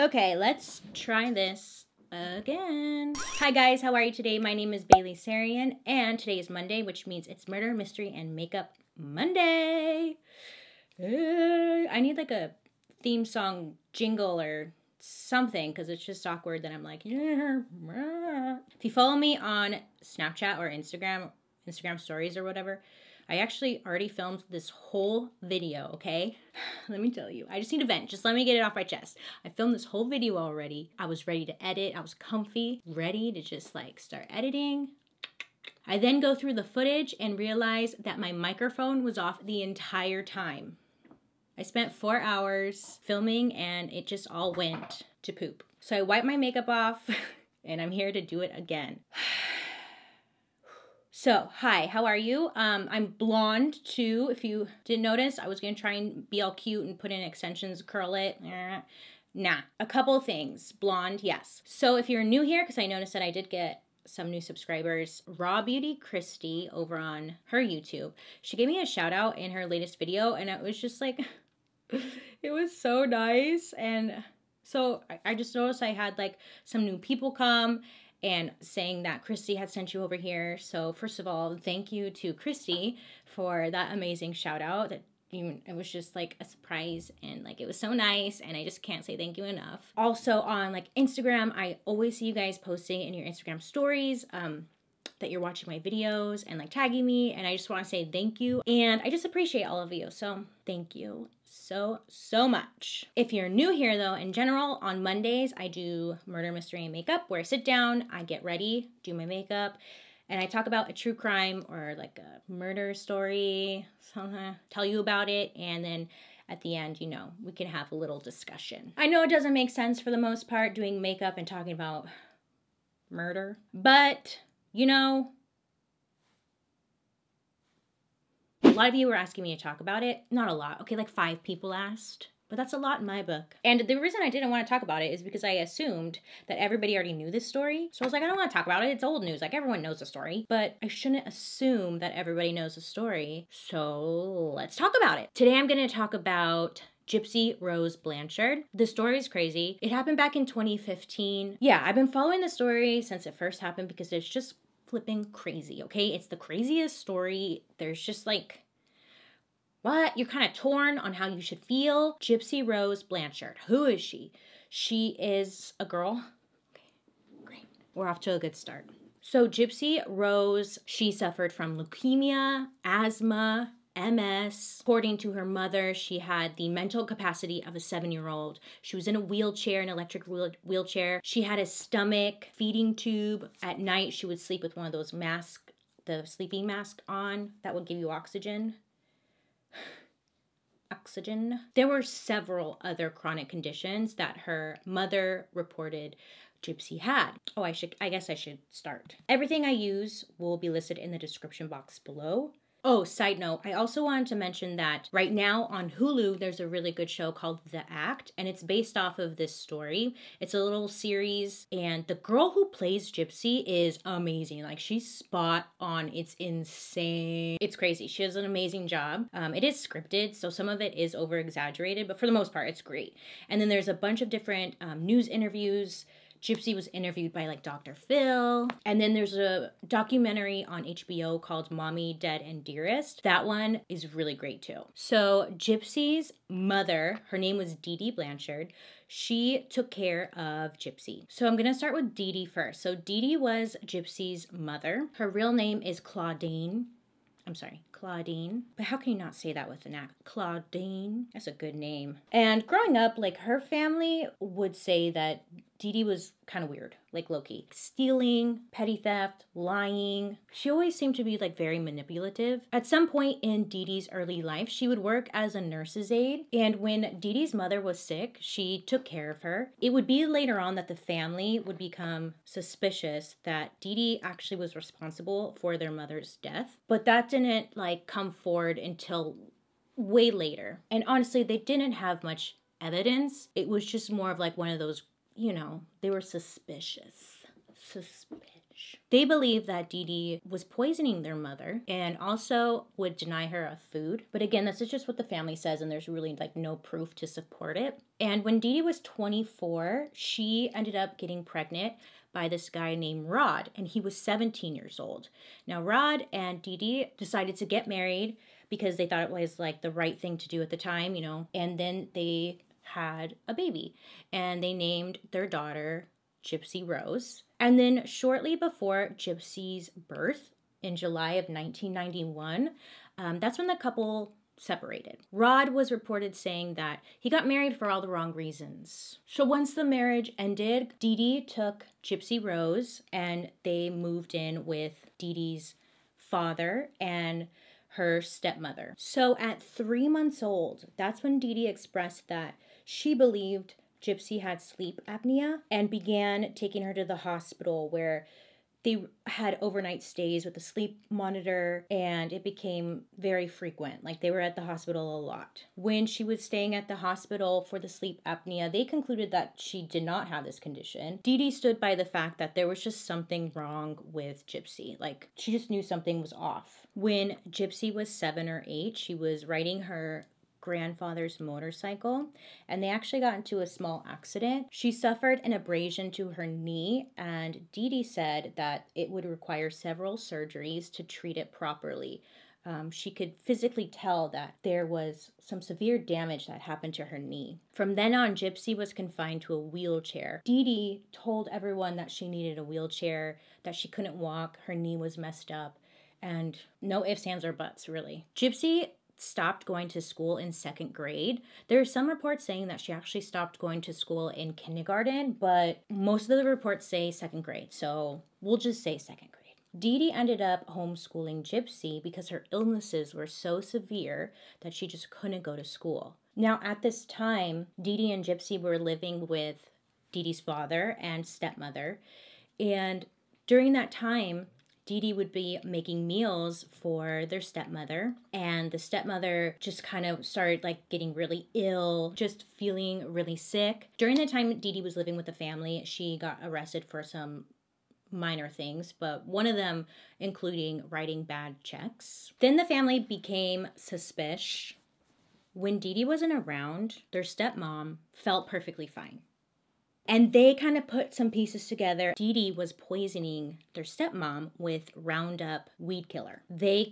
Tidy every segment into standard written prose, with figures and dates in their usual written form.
Okay, let's try this again. Hi guys, how are you today? My name is Bailey Sarian, and today is Monday, which means it's Murder, Mystery, and Makeup Monday. I need like a theme song jingle or something, because it's just awkward that I'm like, yeah. If you follow me on Snapchat or Instagram stories or whatever, I actually already filmed this whole video, okay? Let me tell you, I just need to vent. Just let me get it off my chest. I filmed this whole video already. I was ready to edit. I was comfy, ready to just like start editing. I then go through the footage and realize that my microphone was off the entire time. I spent 4 hours filming and it just all went to poop. So I wiped my makeup off and I'm here to do it again. So, hi, how are you? I'm blonde too. If you didn't notice, I was gonna try and be all cute and put in extensions, curl it. Nah, a couple things. Blonde, yes. So if you're new here, because I noticed that I did get some new subscribers, Raw Beauty Christy over on her YouTube, she gave me a shout out in her latest video and it was just like, it was so nice. And so I just noticed I had like some new people come and saying that Christy had sent you over here. So first of all, thank you to Christy for that amazing shout out. It was just like a surprise and like it was so nice and I just can't say thank you enough. Also on like Instagram, I always see you guys posting in your Instagram stories that you're watching my videos and like tagging me, and I just want to say thank you and I just appreciate all of you. So thank you so much. If you're new here though, in general, on Mondays I do Murder, Mystery, and Makeup, where I sit down, I get ready, do my makeup, and I talk about a true crime or like a murder story, something, tell you about it, and then at the end, you know, we can have a little discussion. I know it doesn't make sense for the most part doing makeup and talking about murder, but you know, a lot of you were asking me to talk about it. Not a lot, okay, like 5 people asked, but that's a lot in my book. And the reason I didn't want to talk about it is because I assumed that everybody already knew this story. So I was like, I don't want to talk about it. It's old news. Like everyone knows the story, but I shouldn't assume that everybody knows the story. So let's talk about it. Today I'm going to talk about Gypsy Rose Blanchard. The story is crazy. It happened back in 2015. Yeah, I've been following the story since it first happened because it's just flipping crazy, okay? It's the craziest story. There's just like, what? You're kind of torn on how you should feel. Gypsy Rose Blanchard. Who is she? She is a girl. Okay, great. We're off to a good start. So Gypsy Rose, she suffered from leukemia, asthma, MS. According to her mother, she had the mental capacity of a 7-year-old. She was in a wheelchair, an electric wheelchair. She had a stomach feeding tube. At night, she would sleep with one of those masks, the sleeping mask on that would give you oxygen. There were several other chronic conditions that her mother reported Gypsy had. Oh, I guess I should start. Everything I use will be listed in the description box below. Oh, side note, I also wanted to mention that right now on Hulu, there's a really good show called The Act, and it's based off of this story. It's a little series, and the girl who plays Gypsy is amazing. Like, she's spot on. It's insane. It's crazy. She does an amazing job. It is scripted, so some of it is over-exaggerated, but for the most part, it's great. And then there's a bunch of different news interviews. Gypsy was interviewed by like Dr. Phil. And then there's a documentary on HBO called Mommy, Dead, and Dearest. That one is really great too. So Gypsy's mother, her name was Dee Dee Blanchard. She took care of Gypsy. So I'm gonna start with Dee Dee first. So Dee Dee was Gypsy's mother. Her real name is Claudine. But how can you not say that with an accent? Claudine. That's a good name. And growing up, like, her family would say that Dee Dee was kind of weird, like low-key. Stealing, petty theft, lying. She always seemed to be like very manipulative. At some point in Dee Dee's early life, she would work as a nurse's aide. And when Dee Dee's mother was sick, she took care of her. It would be later on that the family would become suspicious that Dee Dee actually was responsible for their mother's death. But that didn't like come forward until way later. And honestly, they didn't have much evidence. It was just more of like one of those, you know, they were suspicious. revenge. They believe that Dee Dee was poisoning their mother and also would deny her of food. But again, this is just what the family says, and there's really like no proof to support it. And when Dee Dee was 24, she ended up getting pregnant by this guy named Rod, and he was 17 years old. Now, Rod and Dee Dee decided to get married because they thought it was like the right thing to do at the time, you know, and then they had a baby, and they named their daughter Gypsy Rose. And then shortly before Gypsy's birth in July of 1991, that's when the couple separated. Rod was reported saying that he got married for all the wrong reasons. So once the marriage ended, Dee Dee took Gypsy Rose and they moved in with Dee Dee's father and her stepmother. So at 3 months old, that's when Dee Dee expressed that she believed Gypsy had sleep apnea and began taking her to the hospital, where they had overnight stays with a sleep monitor, and it became very frequent. Like, they were at the hospital a lot. When she was staying at the hospital for the sleep apnea, they concluded that she did not have this condition. Dee Dee stood by the fact that there was just something wrong with Gypsy. Like, she just knew something was off. When Gypsy was 7 or 8, she was riding her grandfather's motorcycle, and they actually got into a small accident. She suffered an abrasion to her knee, and Dee Dee said that it would require several surgeries to treat it properly. She could physically tell that there was some severe damage that happened to her knee. From then on, Gypsy was confined to a wheelchair. Dee Dee told everyone that she needed a wheelchair, that she couldn't walk, her knee was messed up, and no ifs, ands, or buts, really. Gypsy stopped going to school in 2nd grade. There are some reports saying that she actually stopped going to school in kindergarten, but most of the reports say 2nd grade, so we'll just say 2nd grade. Dee Dee ended up homeschooling Gypsy because her illnesses were so severe that she just couldn't go to school. Now, at this time, Dee Dee and Gypsy were living with Dee Dee's father and stepmother, and during that time, Dee Dee would be making meals for their stepmother, and the stepmother just kind of started like getting really ill, just feeling really sick. During the time Dee Dee was living with the family, she got arrested for some minor things, but one of them including writing bad checks. Then the family became suspicious. When Dee Dee wasn't around, their stepmom felt perfectly fine. And they kind of put some pieces together. Dee Dee was poisoning their stepmom with Roundup weed killer. The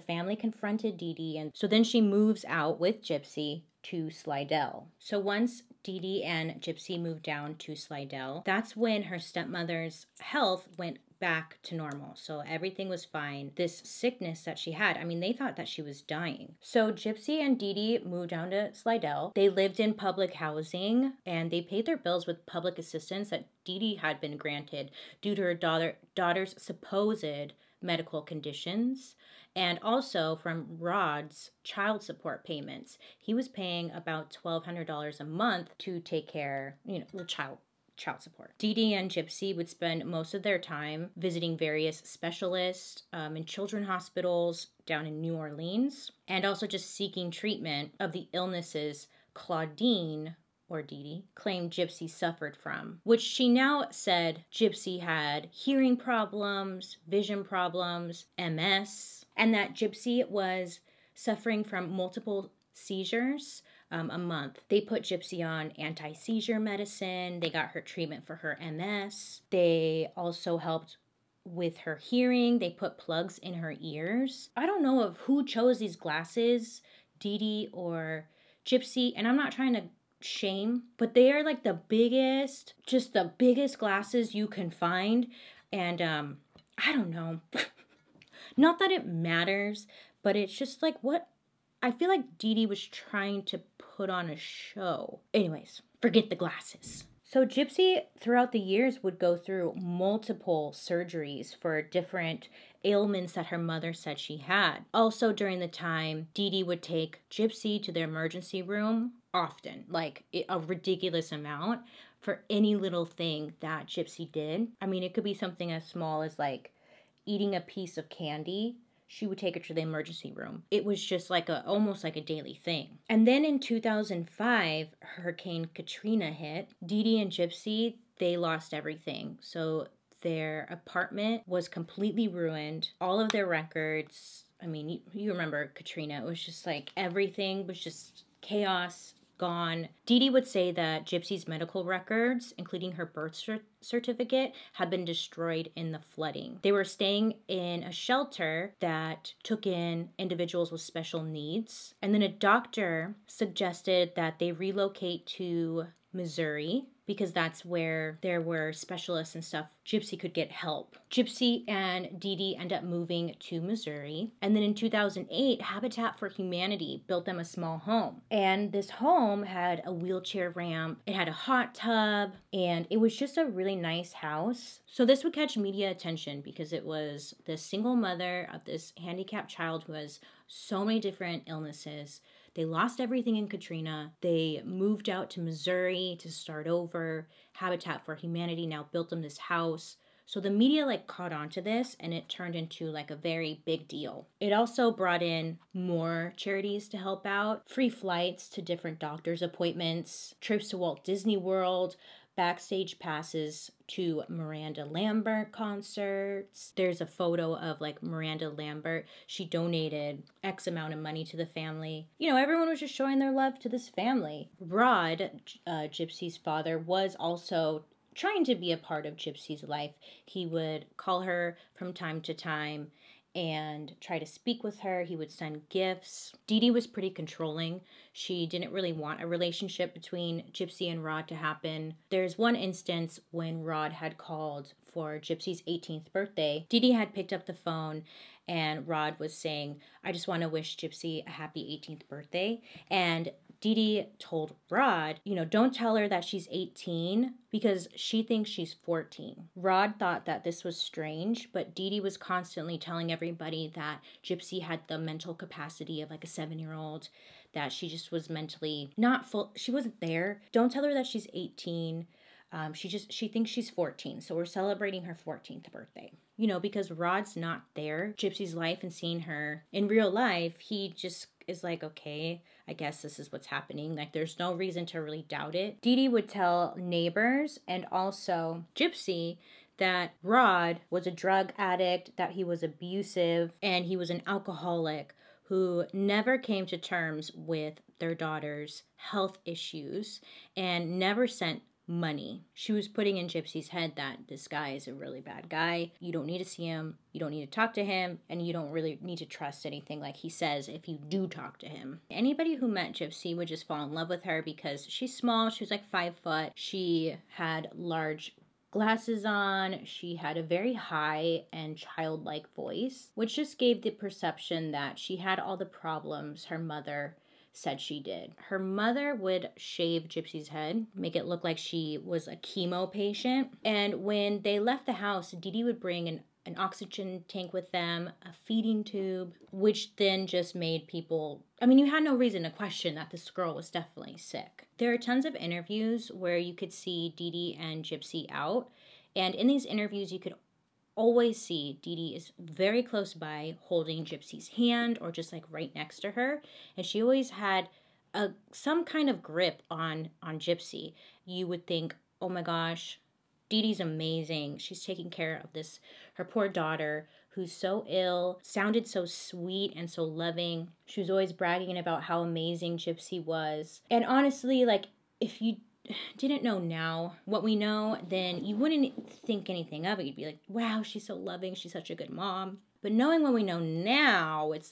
family confronted Dee Dee, and so then she moves out with Gypsy to Slidell. So once Dee Dee and Gypsy moved down to Slidell, that's when her stepmother's health went back to normal. So everything was fine. This sickness that she had, I mean, they thought that she was dying. So Gypsy and Dee Dee moved down to Slidell. They lived in public housing, and they paid their bills with public assistance that Dee Dee had been granted due to her daughter's supposed medical conditions, and also from Rod's child support payments. He was paying about $1,200 a month to take care, the child support. Dee Dee and Gypsy would spend most of their time visiting various specialists in children's hospitals down in New Orleans, and also just seeking treatment of the illnesses Claudine, or Dee Dee, claimed Gypsy suffered from, which she now said Gypsy had hearing problems, vision problems, MS, and that Gypsy was suffering from multiple seizures a month. They put Gypsy on anti-seizure medicine. They got her treatment for her MS. They also helped with her hearing. They put plugs in her ears. I don't know of who chose these glasses, Dee Dee or Gypsy, and I'm not trying to shame, but they are like the biggest glasses you can find. And I don't know. Not that it matters, but it's just like what I feel like Dee Dee was trying to put on a show. Anyways, forget the glasses. So Gypsy, throughout the years, would go through multiple surgeries for different ailments that her mother said she had. Also, during the time, Dee Dee would take Gypsy to the emergency room often, like a ridiculous amount, for any little thing that Gypsy did. I mean, it could be something as small as like eating a piece of candy. She would take her to the emergency room. It was just like almost like a daily thing. And then in 2005, Hurricane Katrina hit. Dee Dee and Gypsy, they lost everything. So Their apartment was completely ruined. All of their records, I mean, you remember Katrina. It was just like everything was just chaos, gone. Dee Dee would say that Gypsy's medical records, including her birth certificate, had been destroyed in the flooding. They were staying in a shelter that took in individuals with special needs. And then a doctor suggested that they relocate to Missouri because that's where there were specialists and stuff. Gypsy could get help. Gypsy and Dee Dee end up moving to Missouri. And then in 2008, Habitat for Humanity built them a small home. And this home had a wheelchair ramp, it had a hot tub, and it was just a really nice house. So this would catch media attention because it was the single mother of this handicapped child who has so many different illnesses. They lost everything in Katrina. They moved out to Missouri to start over. Habitat for Humanity now built them this house. So the media caught on to this and it turned into a very big deal. It also brought in more charities to help out, free flights to different doctor's appointments, trips to Walt Disney World, backstage passes to Miranda Lambert concerts. There's a photo of Miranda Lambert. She donated X amount of money to the family. You know, everyone was just showing their love to this family. Rod, Gypsy's father, was also trying to be a part of Gypsy's life. He would call her from time to time and try to speak with her. He would send gifts. Dee Dee was pretty controlling. She didn't really want a relationship between Gypsy and Rod to happen. There's one instance when Rod had called for Gypsy's 18th birthday. Dee Dee had picked up the phone and Rod was saying, "I just want to wish Gypsy a happy 18th birthday." And Dee Dee told Rod, don't tell her that she's 18 because she thinks she's 14. Rod thought that this was strange, but Dee Dee was constantly telling everybody that Gypsy had the mental capacity of a 7-year-old, that she just was mentally not full. She wasn't there. Don't tell her that she's 18. She thinks she's 14, so we're celebrating her 14th birthday. Because Rod's not there, Gypsy's life, and seeing her in real life, he just is okay, I guess this is what's happening. There's no reason to really doubt it. Dee Dee would tell neighbors and also Gypsy that Rod was a drug addict, that he was abusive, and he was an alcoholic who never came to terms with their daughter's health issues and never sent money. She was putting in Gypsy's head that this guy is a really bad guy. You don't need to see him. You don't need to talk to him. And you don't really need to trust anything he says if you do talk to him. Anybody who met Gypsy would just fall in love with her because she's small. She was 5 foot. She had large glasses on. She had a very high and childlike voice, which just gave the perception that she had all the problems her mother said she did. Her mother would shave Gypsy's head, make it look like she was a chemo patient. And when they left the house, Dee Dee would bring an oxygen tank with them, a feeding tube, which then just made people, you had no reason to question that this girl was definitely sick. There are tons of interviews where you could see Dee Dee and Gypsy out. And in these interviews, you could always see Dee Dee is very close by holding Gypsy's hand or just right next to her. And she always had some kind of grip on Gypsy. You would think, oh my gosh, Dee Dee's amazing. She's taking care of her poor daughter who's so ill, sounded so sweet and so loving. She was always bragging about how amazing Gypsy was. And honestly, if you didn't know now what we know, then you wouldn't think anything of it. You'd be like, wow, she's so loving. She's such a good mom. But knowing what we know now, it's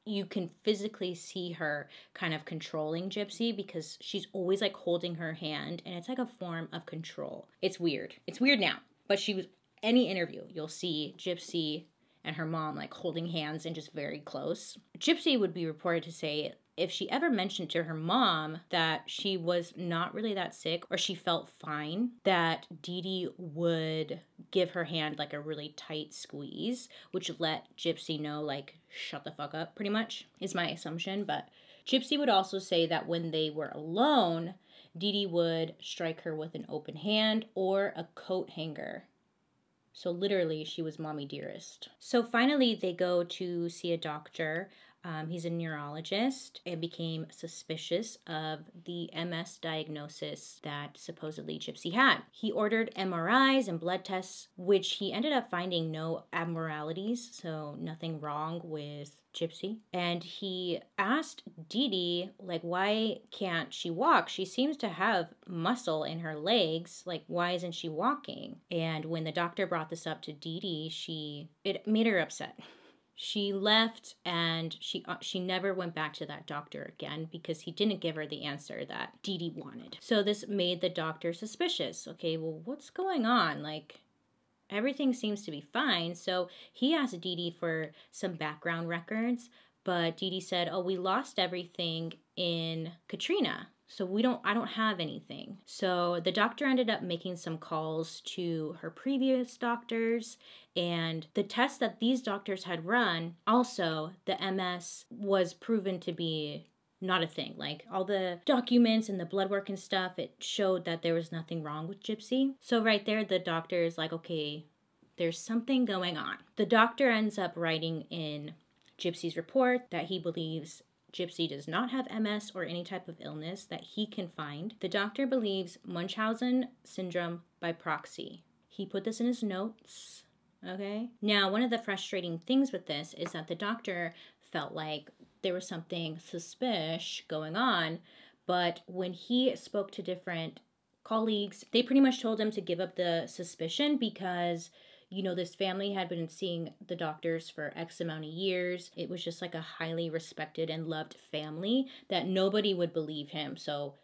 you can physically see her kind of controlling Gypsy because she's always holding her hand and it's a form of control. It's weird. It's weird now. But any interview, you'll see Gypsy and her mom holding hands and just very close. Gypsy would be reported to say if she ever mentioned to her mom that she was not really that sick or she felt fine, that Dee Dee would give her hand a really tight squeeze, which let Gypsy know shut the fuck up, pretty much, is my assumption. But Gypsy would also say that when they were alone, Dee Dee would strike her with an open hand or a coat hanger. So literally, she was mommy dearest. So finally, they go to see a doctor. He's a neurologist and became suspicious of the MS diagnosis that supposedly Gypsy had. He ordered MRIs and blood tests, which he ended up finding no abnormalities, so nothing wrong with Gypsy. And he asked Dee Dee, like, why can't she walk? She seems to have muscle in her legs. Like, why isn't she walking? And when the doctor brought this up to Dee Dee, it made her upset. She left and she never went back to that doctor again because he didn't give her the answer that Dee Dee wanted. So this made the doctor suspicious. Okay, well, what's going on? Like, everything seems to be fine. So he asked Dee Dee for some background records, but Dee Dee said, oh, we lost everything in Katrina. So I don't have anything. So the doctor ended up making some calls to her previous doctors, and the tests that these doctors had run, also the MS was proven to be not a thing. Like, all the documents and the blood work and stuff, it showed that there was nothing wrong with Gypsy. So right there, the doctor is like, okay, there's something going on. The doctor ends up writing in Gypsy's report that he believes Gypsy does not have MS or any type of illness that he can find. The doctor believes Munchausen syndrome by proxy. He put this in his notes, okay? Now, one of the frustrating things with this is that the doctor felt like there was something suspicious going on, but when he spoke to different colleagues, they pretty much told him to give up the suspicion because, you know, this family had been seeing the doctors for X amount of years. It was just like a highly respected and loved family that nobody would believe him. So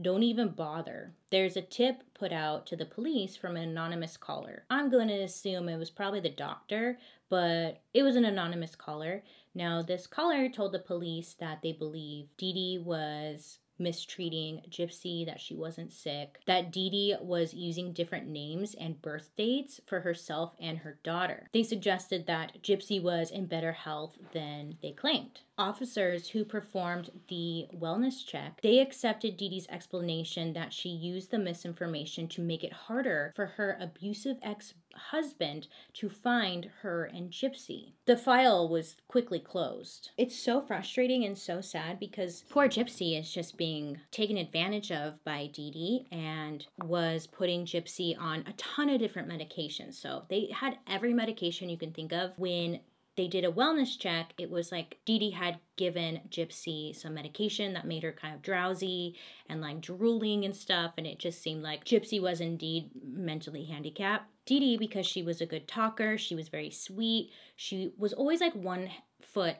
don't even bother. There's a tip put out to the police from an anonymous caller. I'm going to assume it was probably the doctor, but it was an anonymous caller. Now, this caller told the police that they believe Dee Dee was mistreating Gypsy, that she wasn't sick, that Dee Dee was using different names and birth dates for herself and her daughter. They suggested that Gypsy was in better health than they claimed. Officers who performed the wellness check, they accepted Dee Dee's explanation that she used the misinformation to make it harder for her abusive ex-husband to find her and Gypsy. The file was quickly closed. It's so frustrating and so sad because poor Gypsy is just being taken advantage of by Dee Dee and was putting Gypsy on a ton of different medications. So they had every medication you can think of. When they did a wellness check, it was like Dee Dee had given Gypsy some medication that made her kind of drowsy and like drooling and stuff, and it just seemed like Gypsy was indeed mentally handicapped. Dee Dee, because she was a good talker, she was very sweet, she was always like one foot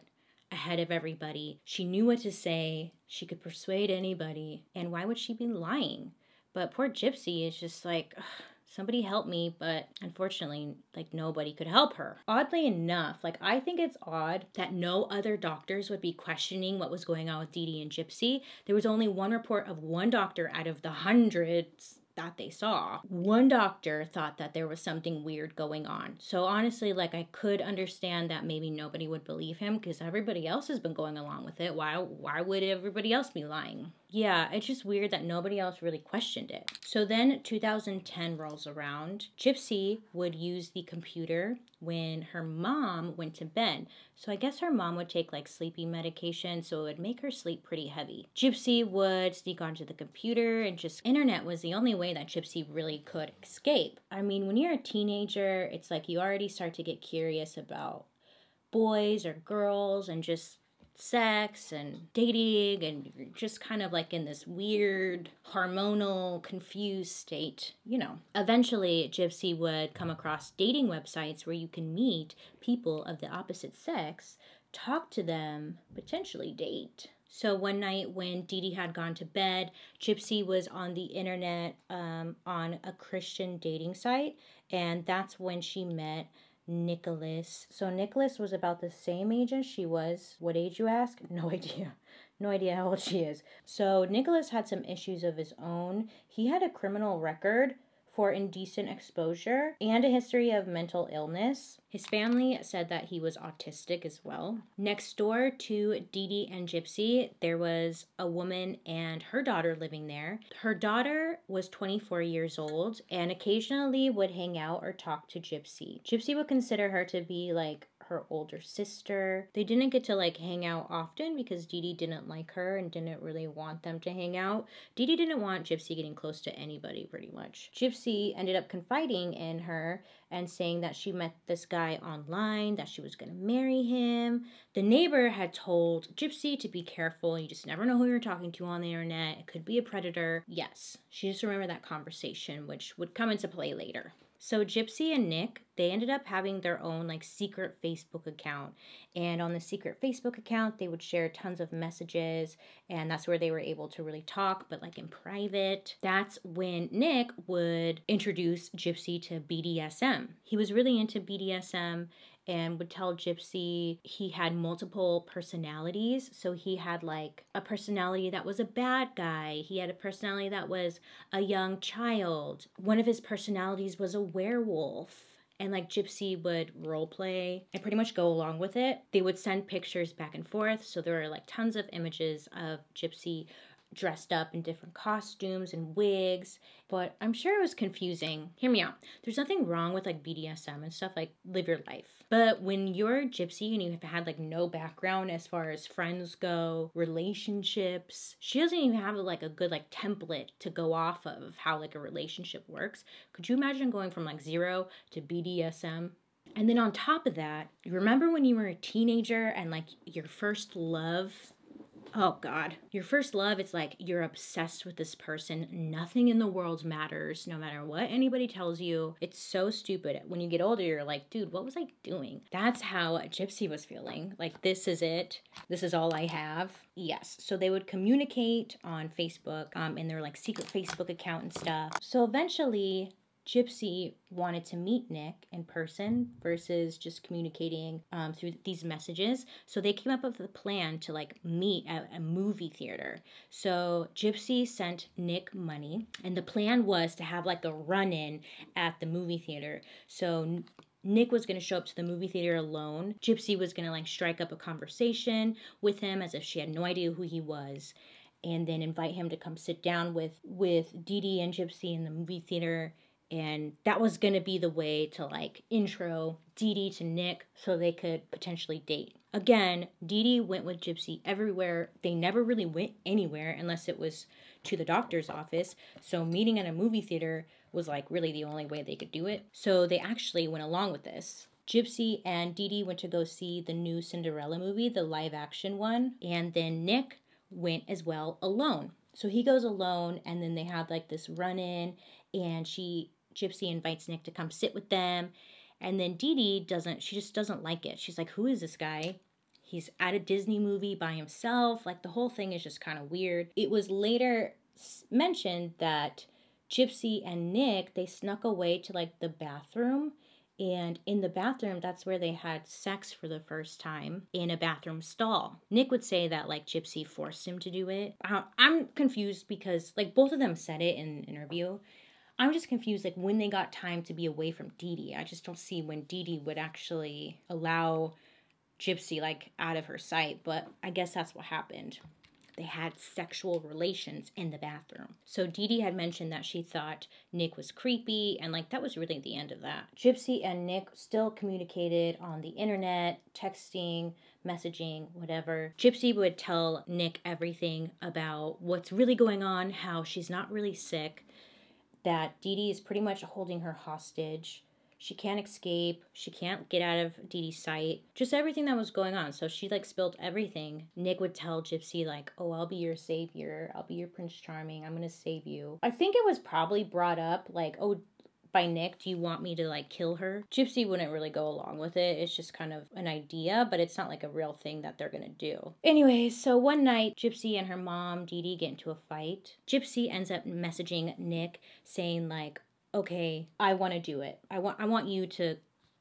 ahead of everybody. She knew what to say, she could persuade anybody, and why would she be lying? But poor Gypsy is just like, ugh, somebody help me, but unfortunately, like, nobody could help her. Oddly enough, like, I think it's odd that no other doctors would be questioning what was going on with Dee Dee and Gypsy. There was only one report of one doctor out of the hundreds that they saw. One doctor thought that there was something weird going on. So honestly, like, I could understand that maybe nobody would believe him because everybody else has been going along with it. Why would everybody else be lying? Yeah, it's just weird that nobody else really questioned it. So then 2010 rolls around. Gypsy would use the computer when her mom went to bed. So I guess her mom would take like sleeping medication, so it would make her sleep pretty heavy. Gypsy would sneak onto the computer, and just internet was the only way that Gypsy really could escape. I mean, when you're a teenager, it's like you already start to get curious about boys or girls and just sex and dating, and you're just kind of like in this weird hormonal confused state, you know. Eventually Gypsy would come across dating websites where you can meet people of the opposite sex, talk to them, potentially date. So one night when Dee Dee had gone to bed, Gypsy was on the internet on a Christian dating site, and that's when she met Nicholas. So Nicholas was about the same age as she was. What age, you ask? No idea. No idea how old she is. So Nicholas had some issues of his own. He had a criminal record for indecent exposure and a history of mental illness. His family said that he was autistic as well. Next door to Dee Dee and Gypsy, there was a woman and her daughter living there. Her daughter was 24 years old and occasionally would hang out or talk to Gypsy. Gypsy would consider her to be like her older sister. They didn't get to like hang out often because Dee Dee didn't like her and didn't really want them to hang out. Dee Dee didn't want Gypsy getting close to anybody pretty much. Gypsy ended up confiding in her and saying that she met this guy online, that she was going to marry him. The neighbor had told Gypsy to be careful. You just never know who you're talking to on the internet. It could be a predator. Yes, she just remembered that conversation, which would come into play later. So Gypsy and Nick, they ended up having their own like secret Facebook account. And on the secret Facebook account, they would share tons of messages. And that's where they were able to really talk, but like in private. That's when Nick would introduce Gypsy to BDSM. He was really into BDSM and would tell Gypsy he had multiple personalities. So he had like a personality that was a bad guy. He had a personality that was a young child. One of his personalities was a werewolf. And like Gypsy would role play and pretty much go along with it. They would send pictures back and forth. So there were like tons of images of Gypsy dressed up in different costumes and wigs, but I'm sure it was confusing. Hear me out. There's nothing wrong with like BDSM and stuff, like live your life. But when you're Gypsy and you've had like no background as far as friends go, relationships, she doesn't even have like a good like template to go off of how like a relationship works. Could you imagine going from like 0 to BDSM? And then on top of that, you remember when you were a teenager and like your first love? Oh God, your first love, it's like you're obsessed with this person. Nothing in the world matters, no matter what anybody tells you. It's so stupid. When you get older, you're like, dude, what was I doing? That's how Gypsy was feeling. Like, this is it. This is all I have. Yes. So they would communicate on Facebook in their like secret Facebook account and stuff. So eventually, Gypsy wanted to meet Nick in person versus just communicating through these messages. So they came up with a plan to like meet at a movie theater. So Gypsy sent Nick money and the plan was to have like a run-in at the movie theater. So Nick was going to show up to the movie theater alone. Gypsy was going to like strike up a conversation with him as if she had no idea who he was, and then invite him to come sit down with Dee Dee and Gypsy in the movie theater. And that was going to be the way to like intro Dee Dee to Nick so they could potentially date. Again, Dee Dee went with Gypsy everywhere. They never really went anywhere unless it was to the doctor's office. So meeting at a movie theater was like really the only way they could do it. So they actually went along with this. Gypsy and Dee Dee went to go see the new Cinderella movie, the live action one. And then Nick went as well alone. So he goes alone and then they have like this run-in and Gypsy invites Nick to come sit with them. And then Dee Dee she just doesn't like it. She's like, who is this guy? He's at a Disney movie by himself. Like the whole thing is just kind of weird. It was later mentioned that Gypsy and Nick, they snuck away to like the bathroom. And in the bathroom, that's where they had sex for the first time in a bathroom stall. Nick would say that like Gypsy forced him to do it. I'm confused because like both of them said it in an interview. I'm just confused, like, when they got time to be away from Dee Dee. I just don't see when Dee Dee would actually allow Gypsy, like, out of her sight. But I guess that's what happened. They had sexual relations in the bathroom. So Dee Dee had mentioned that she thought Nick was creepy, and, like, that was really the end of that. Gypsy and Nick still communicated on the internet, texting, messaging, whatever. Gypsy would tell Nick everything about what's really going on, how she's not really sick, that Dee Dee is pretty much holding her hostage. She can't escape. She can't get out of Dee Dee's sight. Just everything that was going on. So she like spilled everything. Nick would tell Gypsy like, oh, I'll be your savior. I'll be your Prince Charming. I'm going to save you. I think it was probably brought up like, oh, by Nick, do you want me to like kill her? Gypsy wouldn't really go along with it. It's just kind of an idea, but it's not like a real thing that they're gonna do. Anyways, so one night, Gypsy and her mom, Dee Dee, get into a fight. Gypsy ends up messaging Nick saying like, okay, I want to do it. I want you to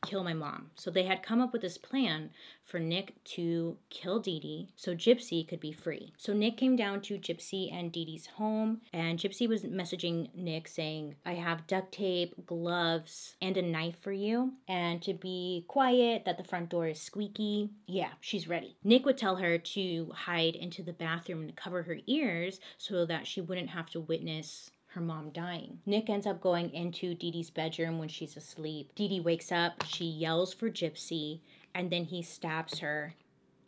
kill my mom. So they had come up with this plan for Nick to kill Dee Dee so Gypsy could be free. So Nick came down to Gypsy and Dee Dee's home, and Gypsy was messaging Nick saying, I have duct tape, gloves, and a knife for you, and to be quiet, that the front door is squeaky. Yeah, she's ready. Nick would tell her to hide into the bathroom and cover her ears so that she wouldn't have to witness her mom dying. Nick ends up going into Dee Dee's bedroom when she's asleep. Dee Dee wakes up, she yells for Gypsy, and then he stabs her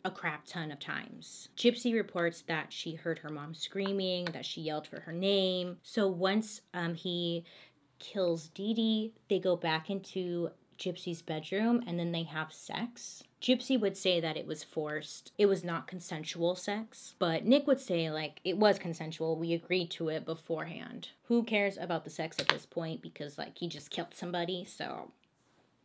a crap ton of times. Gypsy reports that she heard her mom screaming, that she yelled for her name. So once he kills Dee Dee, they go back into Gypsy's bedroom and then they have sex. Gypsy would say that it was forced. It was not consensual sex. But Nick would say, like, it was consensual. We agreed to it beforehand. Who cares about the sex at this point? Because, like, he just killed somebody, so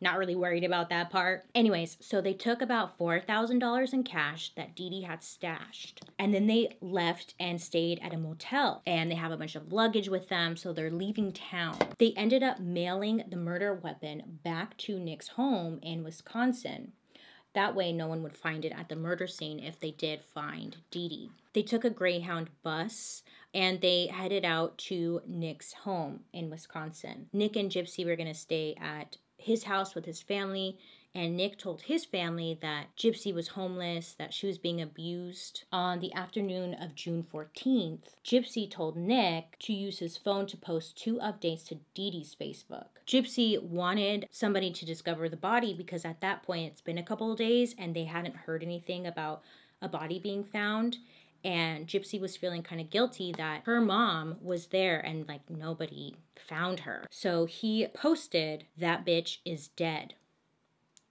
not really worried about that part. Anyways, so they took about $4,000 in cash that Dee Dee had stashed. And then they left and stayed at a motel. And they have a bunch of luggage with them, so they're leaving town. They ended up mailing the murder weapon back to Nick's home in Wisconsin. That way, no one would find it at the murder scene if they did find Dee Dee. They took a Greyhound bus and they headed out to Nick's home in Wisconsin. Nick and Gypsy were going to stay at his house with his family, and Nick told his family that Gypsy was homeless, that she was being abused. On the afternoon of June 14th, Gypsy told Nick to use his phone to post 2 updates to Dee Dee's Facebook. Gypsy wanted somebody to discover the body because at that point it's been a couple of days and they hadn't heard anything about a body being found. And Gypsy was feeling kind of guilty that her mom was there and like nobody found her. So he posted, "That bitch is dead."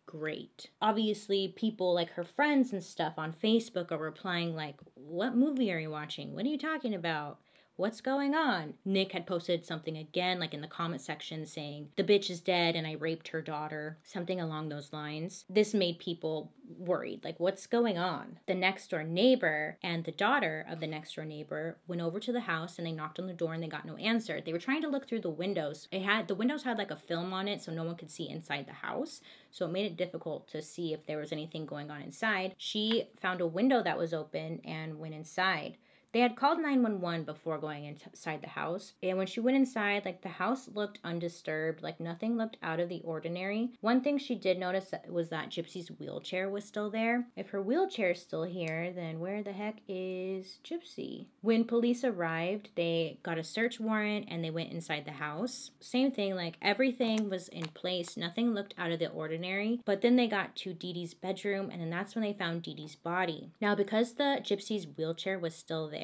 Great. Obviously, people like her friends and stuff on Facebook are replying like, "What movie are you watching? What are you talking about? What's going on?" Nick had posted something again, like in the comment section saying, "The bitch is dead and I raped her daughter," something along those lines. This made people worried, like what's going on? The next door neighbor and the daughter of the next door neighbor went over to the house and they knocked on the door and they got no answer. They were trying to look through the windows. The windows had like a film on it so no one could see inside the house. So it made it difficult to see if there was anything going on inside. She found a window that was open and went inside. They had called 911 before going inside the house. And when she went inside, like the house looked undisturbed, like nothing looked out of the ordinary. One thing she did notice was that Gypsy's wheelchair was still there. If her wheelchair is still here, then where the heck is Gypsy? When police arrived, they got a search warrant and they went inside the house. Same thing, like everything was in place. Nothing looked out of the ordinary. But then they got to Dee Dee's bedroom and then that's when they found Dee Dee's body. Now, because the Gypsy's wheelchair was still there,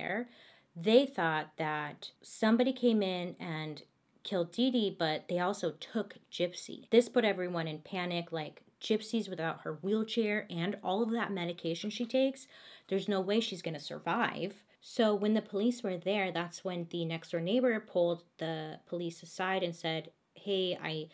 they thought that somebody came in and killed Dee Dee, but they also took Gypsy. This put everyone in panic, like Gypsy's without her wheelchair and all of that medication she takes. There's no way she's going to survive. So when the police were there, that's when the next door neighbor pulled the police aside and said, "Hey, I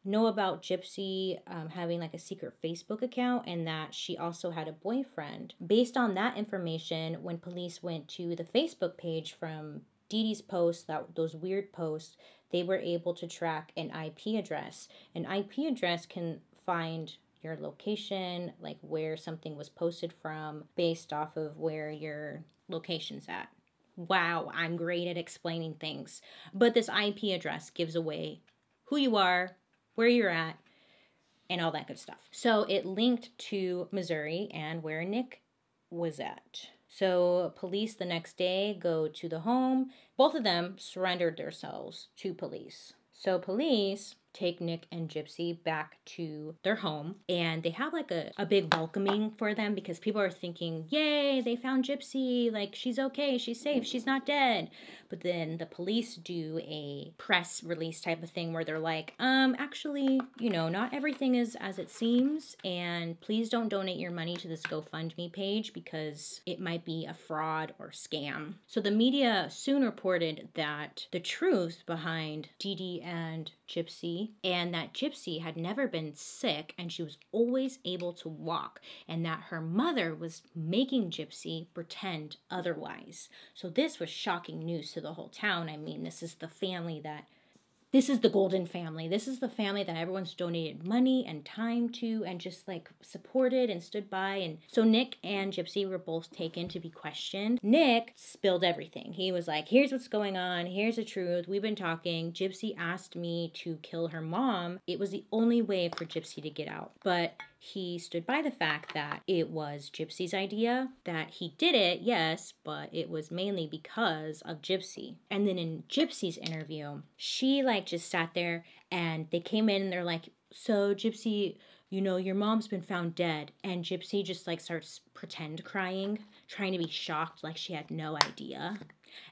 know about Gypsy having like a secret Facebook account and that she also had a boyfriend." Based on that information, when police went to the Facebook page from Dee Dee's posts, those weird posts, they were able to track an IP address. An IP address can find your location, like where something was posted from, based off of where your location's at. Wow, I'm great at explaining things. But this IP address gives away who you are, where you're at, and all that good stuff. So it linked to Missouri and where Nick was at. So police the next day go to the home. Both of them surrendered themselves to police. So police take Nick and Gypsy back to their home and they have like a big welcoming for them because people are thinking, yay, they found Gypsy, like she's okay, she's safe, she's not dead. But then the police do a press release type of thing where they're like, actually, you know, not everything is as it seems, and please don't donate your money to this GoFundMe page because it might be a fraud or scam. So the media soon reported that the truth behind Dee Dee and Gypsy, and that Gypsy had never been sick and she was always able to walk, and that her mother was making Gypsy pretend otherwise. So this was shocking news to the whole town. I mean, this is the Golden family. This is the family that everyone's donated money and time to and just like supported and stood by. And so Nick and Gypsy were both taken to be questioned. Nick spilled everything. He was like, here's what's going on. Here's the truth. We've been talking. Gypsy asked me to kill her mom. It was the only way for Gypsy to get out. But he stood by the fact that it was Gypsy's idea, that he did it, yes, but it was mainly because of Gypsy. And then in Gypsy's interview, she like just sat there and they came in and they're like, so Gypsy, you know, your mom's been found dead. And Gypsy just like starts pretend crying, trying to be shocked like she had no idea.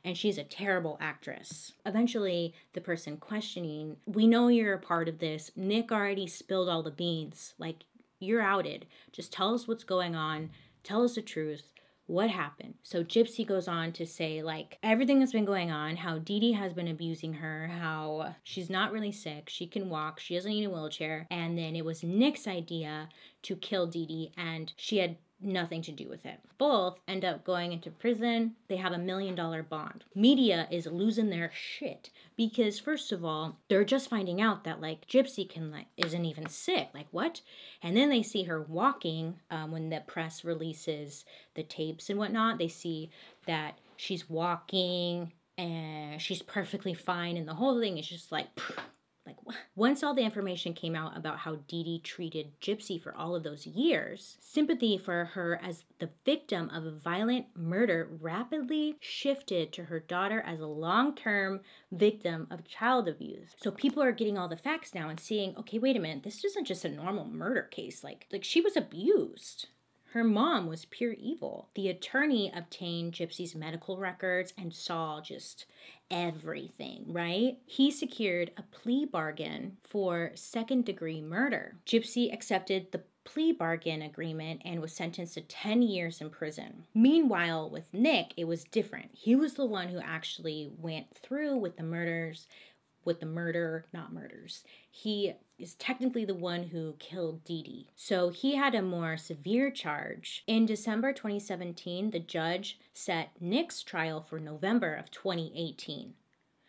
And she's a terrible actress. Eventually, the person questioning, we know you're a part of this. Nick already spilled all the beans. Like, you're outed. Just tell us what's going on. Tell us the truth. What happened? So Gypsy goes on to say, like, everything that's been going on, how Dee Dee has been abusing her, how she's not really sick, she can walk, she doesn't need a wheelchair, and then it was Nick's idea to kill Dee Dee, and she had nothing to do with it. Both end up going into prison. They have $1 million bond. Media is losing their shit because, first of all, they're just finding out that like Gypsy isn't even sick. Like, what? And then they see her walking when the press releases the tapes and whatnot. They see that she's walking and she's perfectly fine, and the whole thing is just like what? Once all the information came out about how Dee Dee treated Gypsy for all of those years, sympathy for her as the victim of a violent murder rapidly shifted to her daughter as a long-term victim of child abuse. So people are getting all the facts now and seeing, okay, wait a minute, this isn't just a normal murder case. Like she was abused. Her mom was pure evil. The attorney obtained Gypsy's medical records and saw just everything, right? He secured a plea bargain for second-degree murder. Gypsy accepted the plea bargain agreement and was sentenced to 10 years in prison. Meanwhile, with Nick, it was different. He was the one who actually went through with the murders, not murders. He is technically the one who killed Dee Dee. So he had a more severe charge. In December 2017, the judge set Nick's trial for November of 2018.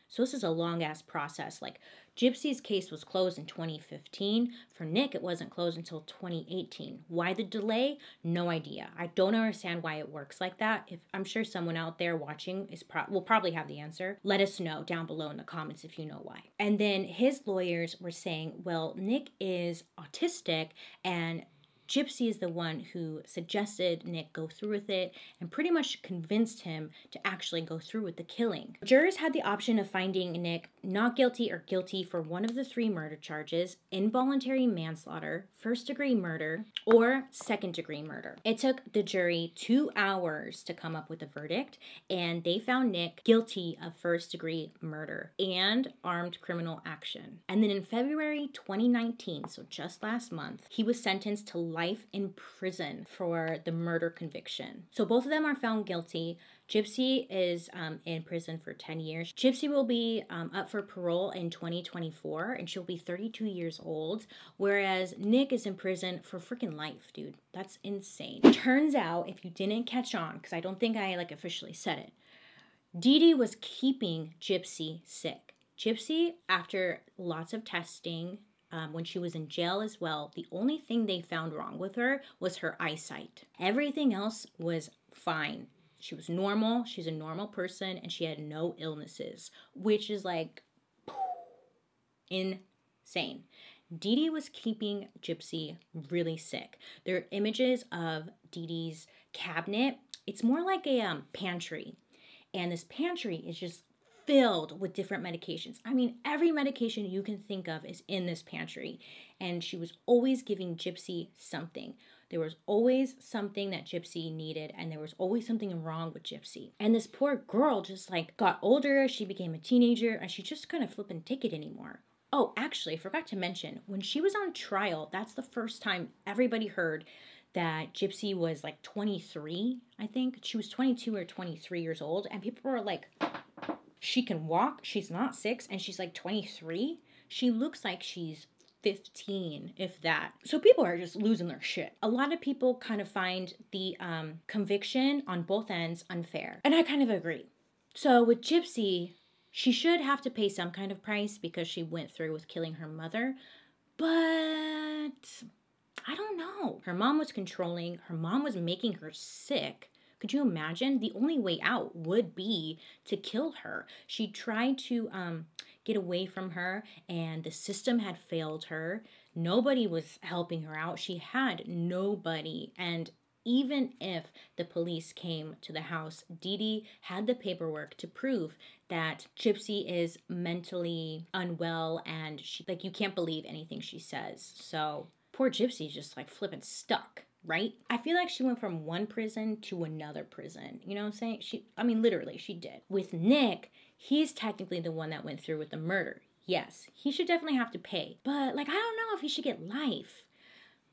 So this is a long-ass process. Like, Gypsy's case was closed in 2015. For Nick, it wasn't closed until 2018. Why the delay? No idea. I don't understand why it works like that. I'm sure someone out there watching will probably have the answer. Let us know down below in the comments if you know why. And then his lawyers were saying, well, Nick is autistic and Gypsy is the one who suggested Nick go through with it and pretty much convinced him to actually go through with the killing. Jurors had the option of finding Nick not guilty or guilty for one of the 3 murder charges: involuntary manslaughter, first-degree murder, or second-degree murder. It took the jury 2 hours to come up with a verdict, and they found Nick guilty of first-degree murder and armed criminal action. And then in February 2019, so just last month, he was sentenced to life in prison for the murder conviction. So both of them are found guilty. Gypsy is in prison for 10 years. Gypsy will be up for parole in 2024, and she'll be 32 years old, whereas Nick is in prison for freaking life, dude. That's insane. Turns out, if you didn't catch on, because I don't think I officially said it, Dee Dee was keeping Gypsy sick. Gypsy, after lots of testing, when she was in jail as well, the only thing they found wrong with her was her eyesight. Everything else was fine. She was normal, she's a normal person, and she had no illnesses, which is like insane. Dee Dee was keeping Gypsy really sick. There are images of Dee Dee's cabinet. It's more like a pantry, and this pantry is just filled with different medications. I mean, every medication you can think of is in this pantry. And she was always giving Gypsy something. There was always something that Gypsy needed, and there was always something wrong with Gypsy. And this poor girl just got older, she became a teenager, and she just couldn't flip and take it anymore. Oh, actually, I forgot to mention, when she was on trial, that's the first time everybody heard that Gypsy was 23, I think. She was 22 or 23 years old, and people were like, she can walk, she's not 6, and she's 23. She looks like she's 15, if that. So people are just losing their shit. A lot of people kind of find the conviction on both ends unfair. And I kind of agree. So with Gypsy, she should have to pay some kind of price because she went through with killing her mother. But I don't know. Her mom was controlling. Her mom was making her sick. Could you imagine? The only way out would be to kill her. She tried to get away from her, and the system had failed her. Nobody was helping her out. She had nobody. And even if the police came to the house, Dee Dee had the paperwork to prove that Gypsy is mentally unwell, and she, you can't believe anything she says. So Poor Gypsy's just like flipping stuck, right? I feel like she went from one prison to another prison. You know what I'm saying? Literally, she did. With Nick, he's technically the one that went through with the murder. Yes, he should definitely have to pay. But, like, I don't know if he should get life.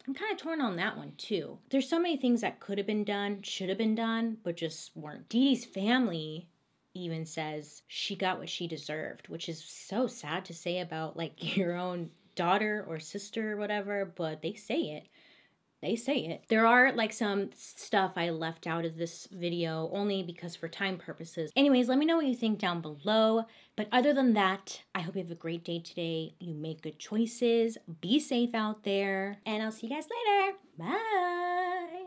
I'm kind of torn on that one, too. There's so many things that could have been done, should have been done, but just weren't. Dee Dee's family even says she got what she deserved, which is so sad to say about, like, your own daughter or sister or whatever, but they say it. They say it. There are like some stuff I left out of this video only because for time purposes. Anyways, let me know what you think down below. But other than that, I hope you have a great day today. You make good choices. Be safe out there. And I'll see you guys later. Bye.